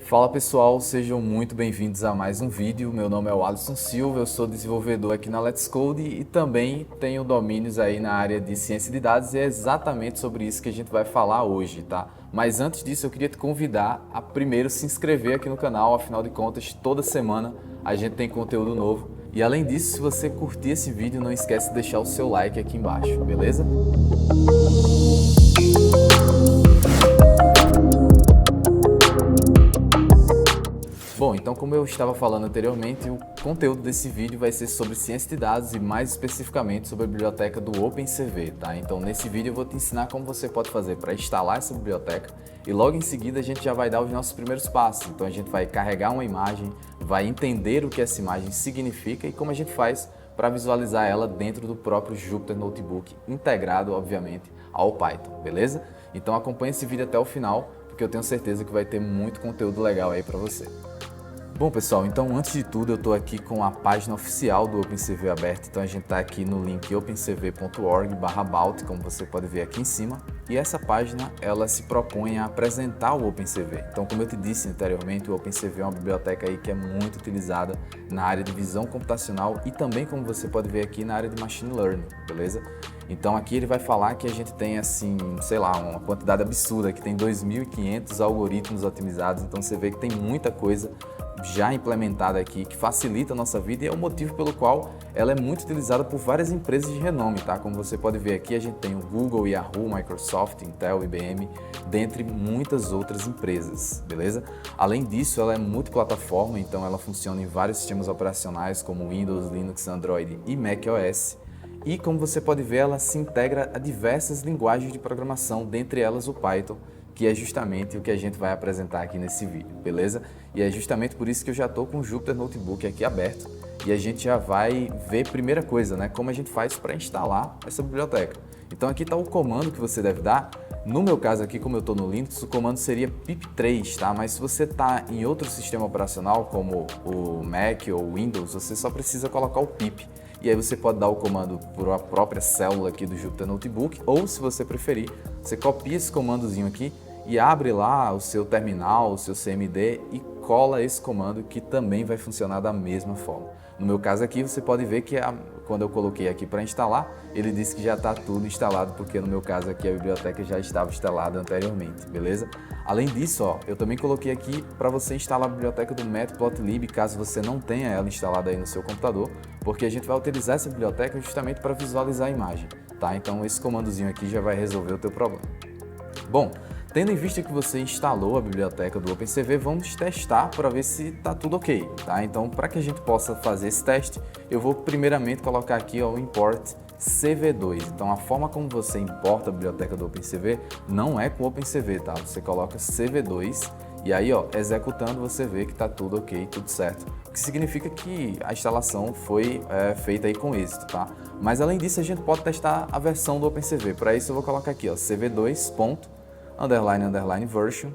Fala pessoal, sejam muito bem-vindos a mais um vídeo. Meu nome é o Alisson Silva, eu sou desenvolvedor aqui na Let's Code e também tenho domínios aí na área de ciência de dados e é exatamente sobre isso que a gente vai falar hoje, tá? Mas antes disso eu queria te convidar a primeiro se inscrever aqui no canal, afinal de contas toda semana a gente tem conteúdo novo. E além disso, se você curtir esse vídeo, não esquece de deixar o seu like aqui embaixo, beleza? Bom, então como eu estava falando anteriormente, o conteúdo desse vídeo vai ser sobre ciência de dados e mais especificamente sobre a biblioteca do OpenCV, tá? Então nesse vídeo eu vou te ensinar como você pode fazer para instalar essa biblioteca e logo em seguida a gente já vai dar os nossos primeiros passos. Então a gente vai carregar uma imagem, vai entender o que essa imagem significa e como a gente faz para visualizar ela dentro do próprio Jupyter Notebook, integrado, obviamente, ao Python, beleza? Então acompanhe esse vídeo até o final, porque eu tenho certeza que vai ter muito conteúdo legal aí para você. Bom pessoal, então antes de tudo eu estou aqui com a página oficial do OpenCV aberta, então a gente está aqui no link opencv.org/about, como você pode ver aqui em cima, e essa página ela se propõe a apresentar o OpenCV. Então como eu te disse anteriormente, o OpenCV é uma biblioteca aí que é muito utilizada na área de visão computacional e também, como você pode ver aqui, na área de Machine Learning, beleza? Então aqui ele vai falar que a gente tem assim, sei lá, uma quantidade absurda, que tem 2.500 algoritmos otimizados, então você vê que tem muita coisa já implementada aqui, que facilita a nossa vida e é o motivo pelo qual ela é muito utilizada por várias empresas de renome, tá? Como você pode ver aqui, a gente tem o Google, Yahoo, Microsoft, Intel, IBM, dentre muitas outras empresas, beleza? Além disso, ela é multiplataforma, então ela funciona em vários sistemas operacionais como Windows, Linux, Android e macOS. E como você pode ver, ela se integra a diversas linguagens de programação, dentre elas o Python, que é justamente o que a gente vai apresentar aqui nesse vídeo, beleza? E é justamente por isso que eu já estou com o Jupyter Notebook aqui aberto e a gente já vai ver primeira coisa, né? Como a gente faz para instalar essa biblioteca. Então aqui está o comando que você deve dar. No meu caso aqui, como eu estou no Linux, o comando seria pip3, tá? Mas se você está em outro sistema operacional, como o Mac ou o Windows, você só precisa colocar o pip. E aí você pode dar o comando por a própria célula aqui do Jupyter Notebook, ou se você preferir, você copia esse comandozinho aqui e abre lá o seu terminal, o seu CMD e cola esse comando que também vai funcionar da mesma forma. No meu caso aqui você pode ver que quando eu coloquei aqui para instalar, ele disse que já está tudo instalado, porque no meu caso aqui a biblioteca já estava instalada anteriormente, beleza? Além disso, ó, eu também coloquei aqui para você instalar a biblioteca do Matplotlib, caso você não tenha ela instalada aí no seu computador, porque a gente vai utilizar essa biblioteca justamente para visualizar a imagem, tá? Então esse comandozinho aqui já vai resolver o teu problema. Bom, tendo em vista que você instalou a biblioteca do OpenCV, vamos testar para ver se está tudo ok, tá? Então, para que a gente possa fazer esse teste, eu vou primeiramente colocar aqui o import CV2. Então, a forma como você importa a biblioteca do OpenCV não é com o OpenCV, tá? Você coloca CV2 e aí, ó, executando você vê que está tudo ok, tudo certo. O que significa que a instalação foi feita aí com êxito, tá? Mas além disso, a gente pode testar a versão do OpenCV. Para isso, eu vou colocar aqui, ó, CV2. Version,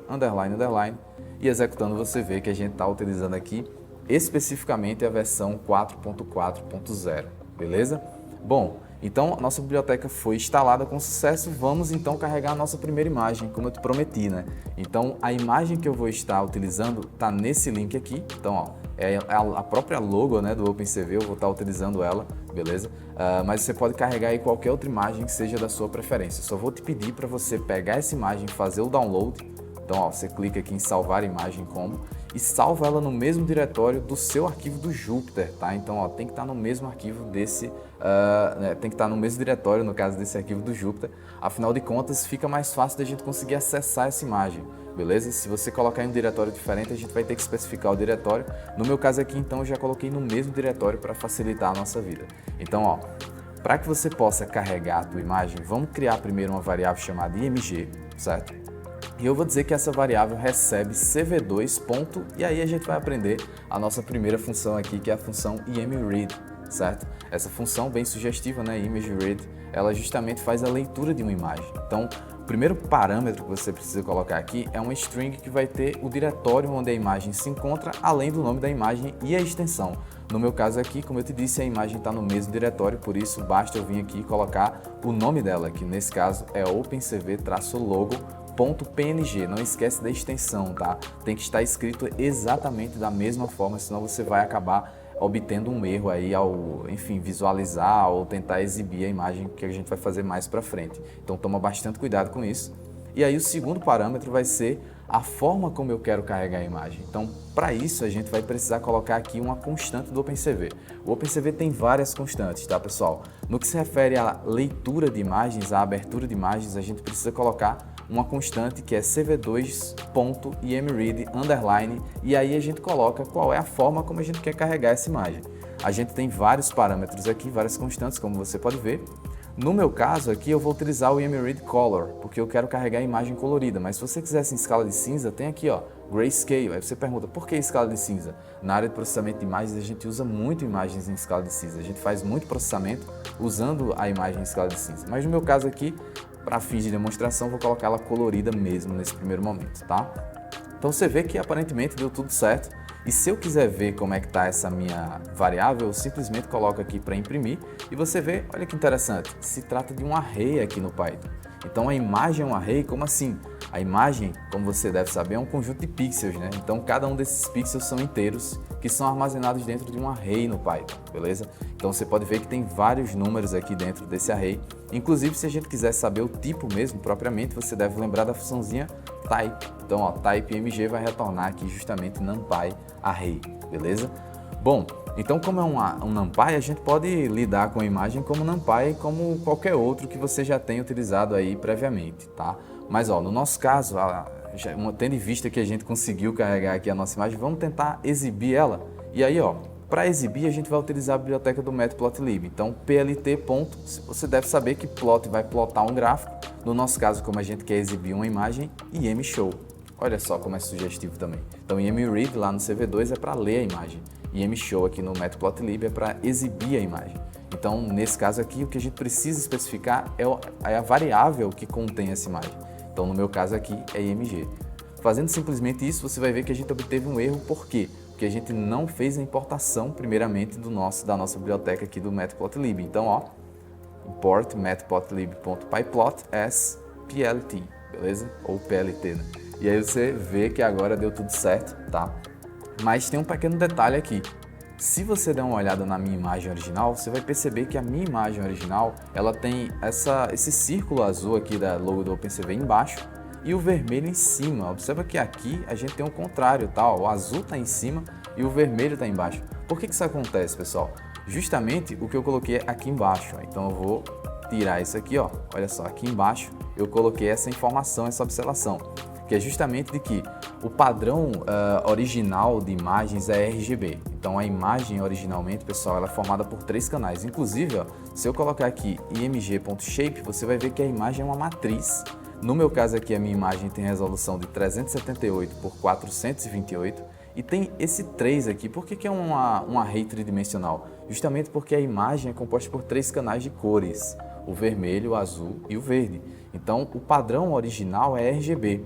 e executando você vê que a gente está utilizando aqui especificamente a versão 4.4.0, beleza? Bom, então a nossa biblioteca foi instalada com sucesso, vamos então carregar a nossa primeira imagem, como eu te prometi, né? Então a imagem que eu vou estar utilizando está nesse link aqui, então ó, é a própria logo, né, do OpenCV, eu vou estar utilizando ela, beleza? Mas você pode carregar aí qualquer outra imagem que seja da sua preferência. Só vou te pedir para você pegar essa imagem, fazer o download. Então, ó, você clica aqui em salvar imagem como e salva ela no mesmo diretório do seu arquivo do Jupyter, tá? Então, ó, tem que estar no mesmo arquivo desse, tem que estar no mesmo diretório, no caso desse arquivo do Jupyter. Afinal de contas, fica mais fácil da gente conseguir acessar essa imagem, beleza? Se você colocar em um diretório diferente, a gente vai ter que especificar o diretório. No meu caso aqui, então, eu já coloquei no mesmo diretório para facilitar a nossa vida. Então, ó, para que você possa carregar a tua imagem, vamos criar primeiro uma variável chamada img, certo? E eu vou dizer que essa variável recebe cv2 ponto, e aí a gente vai aprender a nossa primeira função aqui, que é a função imread, certo? Essa função bem sugestiva, né, imgRead, ela justamente faz a leitura de uma imagem. Então, o primeiro parâmetro que você precisa colocar aqui é uma string que vai ter o diretório onde a imagem se encontra, além do nome da imagem e a extensão. No meu caso aqui, como eu te disse, a imagem está no mesmo diretório, por isso basta eu vir aqui e colocar o nome dela, que nesse caso é opencv-logo .png, não esquece da extensão, tá? Tem que estar escrito exatamente da mesma forma, senão você vai acabar obtendo um erro aí ao, enfim, visualizar ou tentar exibir a imagem que a gente vai fazer mais para frente. Então toma bastante cuidado com isso. E aí o segundo parâmetro vai ser a forma como eu quero carregar a imagem. Então, para isso, a gente vai precisar colocar aqui uma constante do OpenCV. O OpenCV tem várias constantes, tá, pessoal? No que se refere à leitura de imagens, à abertura de imagens, a gente precisa colocar uma constante que é cv2.imread underline, e aí a gente coloca qual é a forma como a gente quer carregar essa imagem. A gente tem vários parâmetros aqui, várias constantes, como você pode ver. No meu caso aqui eu vou utilizar o imread color, porque eu quero carregar a imagem colorida, mas se você quisesse em escala de cinza, tem aqui ó, grayscale. Aí você pergunta, por que escala de cinza? Na área de processamento de imagens a gente usa muito imagens em escala de cinza, a gente faz muito processamento usando a imagem em escala de cinza, mas no meu caso aqui, para fins de demonstração, vou colocar ela colorida mesmo nesse primeiro momento, tá? Então você vê que aparentemente deu tudo certo. E se eu quiser ver como é que está essa minha variável, eu simplesmente coloco aqui para imprimir e você vê, olha que interessante, se trata de um array aqui no Python. Então a imagem é um array, como assim? A imagem, como você deve saber, é um conjunto de pixels, né? Então cada um desses pixels são inteiros que são armazenados dentro de um array no Python, beleza? Então você pode ver que tem vários números aqui dentro desse array. Inclusive, se a gente quiser saber o tipo mesmo, propriamente, você deve lembrar da funçãozinha type. Então, ó, type.mg vai retornar aqui justamente numpy array, beleza? Bom, então como é um numpy, a gente pode lidar com a imagem como numpy, como qualquer outro que você já tenha utilizado aí previamente, tá? Mas, ó, no nosso caso, tendo em vista que a gente conseguiu carregar aqui a nossa imagem, vamos tentar exibir ela. E aí, ó, para exibir, a gente vai utilizar a biblioteca do matplotlib. Então, plt. Você deve saber que plot vai plotar um gráfico. No nosso caso, como a gente quer exibir uma imagem, imshow. Olha só como é sugestivo também. Então, imread lá no CV2 é para ler a imagem. Imshow aqui no matplotlib é para exibir a imagem. Então, nesse caso aqui, o que a gente precisa especificar é a variável que contém essa imagem. Então, no meu caso aqui, é img. Fazendo simplesmente isso, você vai ver que a gente obteve um erro. Por quê? Porque a gente não fez a importação, primeiramente, da nossa biblioteca aqui do matplotlib. Então, ó, import matplotlib.pyplot as plt, beleza? Ou plt, né? E aí você vê que agora deu tudo certo, tá? Mas tem um pequeno detalhe aqui. Se você der uma olhada na minha imagem original, você vai perceber que a minha imagem original, ela tem esse círculo azul aqui da logo do OpenCV embaixo e o vermelho em cima. Observa que aqui a gente tem o contrário, tá? O azul está em cima e o vermelho está embaixo. Por que isso acontece, pessoal? Justamente o que eu coloquei aqui embaixo. Então eu vou tirar isso aqui, ó. Olha só, aqui embaixo eu coloquei essa informação, essa observação, que é justamente de que o padrão original de imagens é RGB. Então a imagem originalmente, pessoal, ela é formada por 3 canais. Inclusive, ó, se eu colocar aqui img.shape, você vai ver que a imagem é uma matriz. No meu caso aqui, a minha imagem tem resolução de 378 por 428 e tem esse 3 aqui. Por que é um array tridimensional? Justamente porque a imagem é composta por 3 canais de cores, o vermelho, o azul e o verde. Então o padrão original é RGB.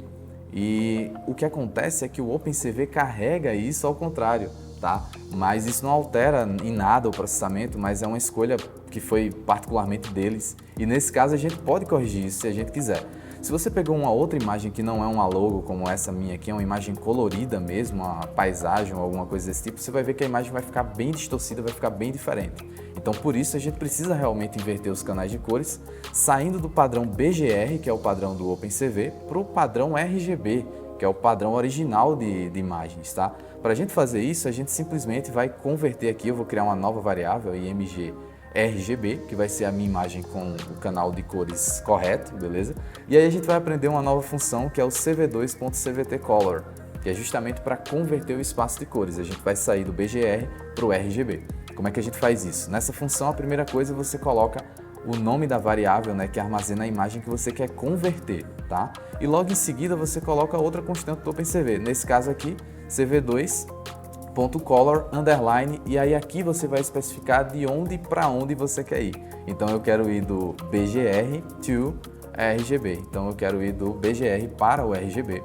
E o que acontece é que o OpenCV carrega isso ao contrário, tá? Mas isso não altera em nada o processamento, mas é uma escolha que foi particularmente deles. E nesse caso a gente pode corrigir isso se a gente quiser. Se você pegou uma outra imagem que não é uma logo como essa minha aqui, é uma imagem colorida mesmo, uma paisagem ou alguma coisa desse tipo, você vai ver que a imagem vai ficar bem distorcida, vai ficar bem diferente. Então por isso a gente precisa realmente inverter os canais de cores, saindo do padrão BGR, que é o padrão do OpenCV, para o padrão RGB, que é o padrão original de imagens, tá? Para a gente fazer isso, a gente simplesmente vai converter aqui, eu vou criar uma nova variável, img RGB, que vai ser a minha imagem com o canal de cores correto, beleza? E aí a gente vai aprender uma nova função que é o cv2.cvtcolor, que é justamente para converter o espaço de cores. A gente vai sair do BGR para o RGB. Como é que a gente faz isso? Nessa função, a primeira coisa você coloca o nome da variável, né, que armazena a imagem que você quer converter, tá? E logo em seguida você coloca outra constante do OpenCV. Nesse caso aqui, cv2.color underline, e aí aqui você vai especificar de onde para onde você quer ir. Então eu quero ir do BGR to RGB. Então eu quero ir do BGR para o RGB.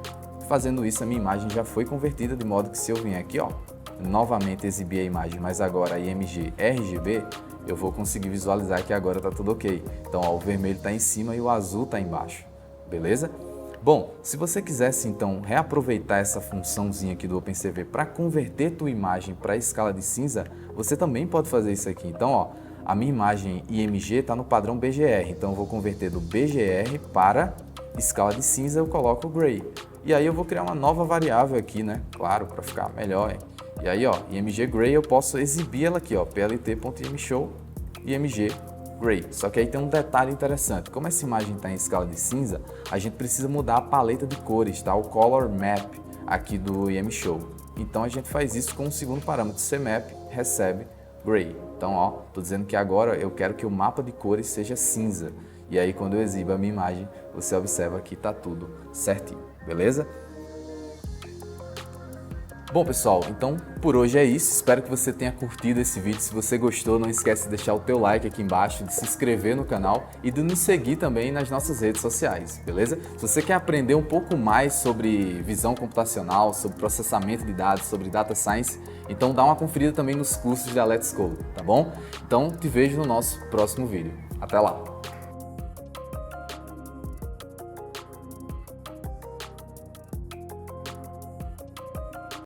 Fazendo isso, a minha imagem já foi convertida, de modo que se eu vier aqui, ó, novamente exibir a imagem, mas agora img RGB, eu vou conseguir visualizar que agora está tudo ok. Então, ó, o vermelho está em cima e o azul está embaixo, beleza? Bom, se você quisesse então reaproveitar essa funçãozinha aqui do OpenCV para converter tua imagem para a escala de cinza, você também pode fazer isso aqui. Então, ó, a minha imagem IMG está no padrão BGR, então eu vou converter do BGR para escala de cinza, eu coloco o Gray. E aí eu vou criar uma nova variável aqui, né? Claro, para ficar melhor, hein? E aí, ó, IMG Gray eu posso exibir ela aqui, ó, plt.imshow IMG Gray. Só que aí tem um detalhe interessante. Como essa imagem está em escala de cinza, a gente precisa mudar a paleta de cores, tá? O Color Map aqui do IMShow. Então a gente faz isso com o segundo parâmetro, CMap recebe Gray. Então, ó, tô dizendo que agora eu quero que o mapa de cores seja cinza. E aí quando eu exibo a minha imagem, você observa que tá tudo certinho, beleza? Bom pessoal, então por hoje é isso, espero que você tenha curtido esse vídeo. Se você gostou, não esquece de deixar o teu like aqui embaixo, de se inscrever no canal e de nos seguir também nas nossas redes sociais, beleza? Se você quer aprender um pouco mais sobre visão computacional, sobre processamento de dados, sobre data science, então dá uma conferida também nos cursos da Let's Code, tá bom? Então te vejo no nosso próximo vídeo. Até lá!